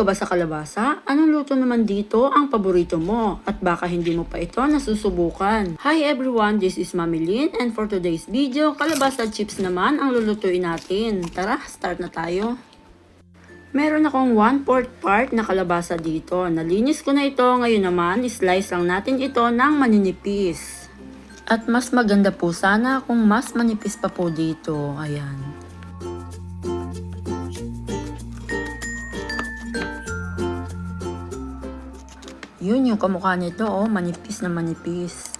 ka ba sa kalabasa? Anong luto naman dito ang paborito mo? At baka hindi mo pa ito nasusubukan. Hi everyone, this is Mami Lynn and for today's video, kalabasa chips naman ang lulutuin natin. Tara, start na tayo. Meron akong 1/4 part na kalabasa dito. Nalinis ko na ito, ngayon naman slice lang natin ito ng maninipis. At mas maganda po sana kung mas manipis pa po dito. Ayan. Yun yung kamukha nito, oh, manipis na manipis.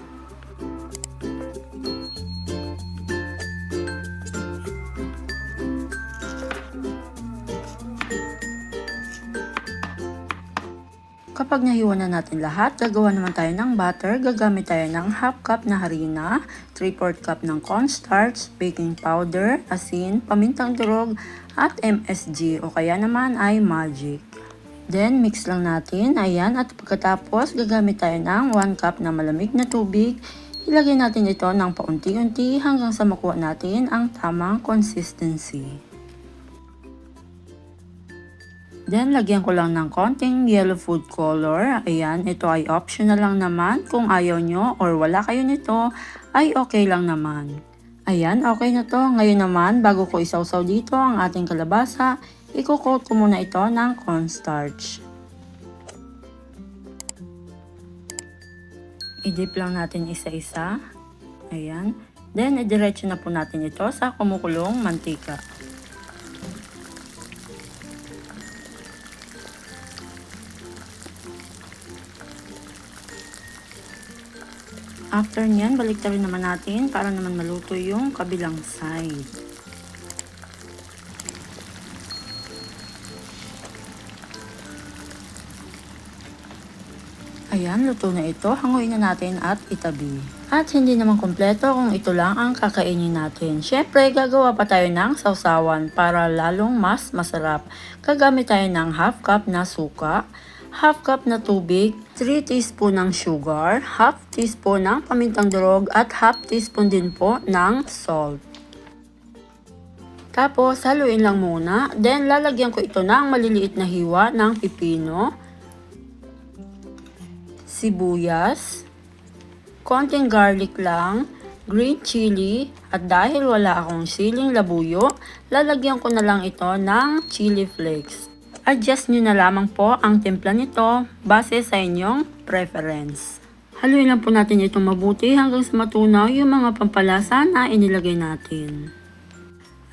Kapag nahiwa na natin lahat, gagawa naman tayo ng butter. Gagamit tayo ng 1/2 cup na harina, 3/4 cup ng cornstarch, baking powder, asin, pamintang durog, at MSG o kaya naman ay magic. Then, mix lang natin. Ayan. At pagkatapos, gagamit tayo ng 1 cup na malamig na tubig. Ilagay natin ito ng paunti-unti hanggang sa makuha natin ang tamang consistency. Then, lagyan ko lang ng konting yellow food color. Ayan. Ito ay optional lang naman. Kung ayaw nyo or wala kayo nito, ay okay lang naman. Ayan. Okay na to. Ngayon naman, bago ko isawsaw dito ang ating kalabasa, i-coat ko muna ito ng cornstarch. I-dip lang natin isa-isa. Ayan. Then, idiretso na po natin ito sa kumukulong mantika. After nyan, baliktarin naman natin para naman maluto yung kabilang side. Ayan, luto na ito. Hanguin na natin at itabi. At hindi naman kompleto kung ito lang ang kakainin natin. Syempre, gagawa pa tayo ng sausawan para lalong mas masarap. Gagamit tayo ng 1/2 cup na suka, 1/2 cup na tubig, 3 teaspoon ng sugar, 1/2 teaspoon ng pamintang durog, at 1/2 teaspoon din po ng salt. Tapos, haluin lang muna. Then, lalagyan ko ito ng maliliit na hiwa ng pipino, sibuyas, konting garlic lang, green chili, at dahil wala akong siling labuyo, lalagyan ko na lang ito ng chili flakes. Adjust nyo na lamang po ang timpla nito base sa inyong preference. Haluin lang po natin itong mabuti hanggang sa matunaw yung mga pampalasa na inilagay natin.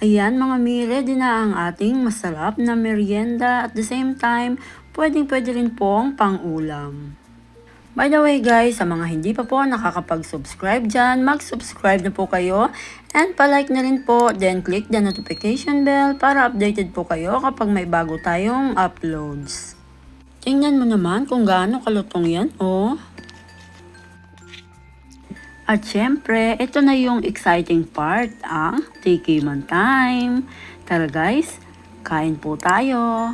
Ayan mga mi, ready na ang ating masarap na merienda at the same time, pwede rin pong pang-ulam. By the way guys, sa mga hindi pa po nakakapag-subscribe dyan, mag-subscribe na po kayo and palike na rin po, then click the notification bell para updated po kayo kapag may bago tayong uploads. Tingnan mo naman kung gaano kalutong yan, oh. At syempre, ito na yung exciting part, ang tikiman time. Tara guys, kain po tayo.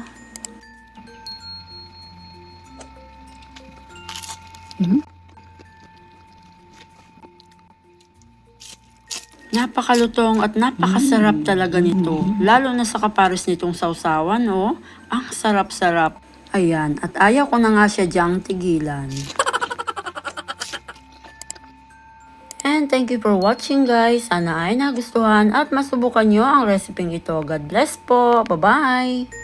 Napakalutong at napakasarap talaga nito. Lalo na sa kapares nitong sausawan, oh. Ang sarap-sarap. Ayan, at ayaw ko na nga siya diyang tigilan. And thank you for watching guys. Sana ay nagustuhan at masubukan nyo ang reseping ito. God bless po. Bye-bye!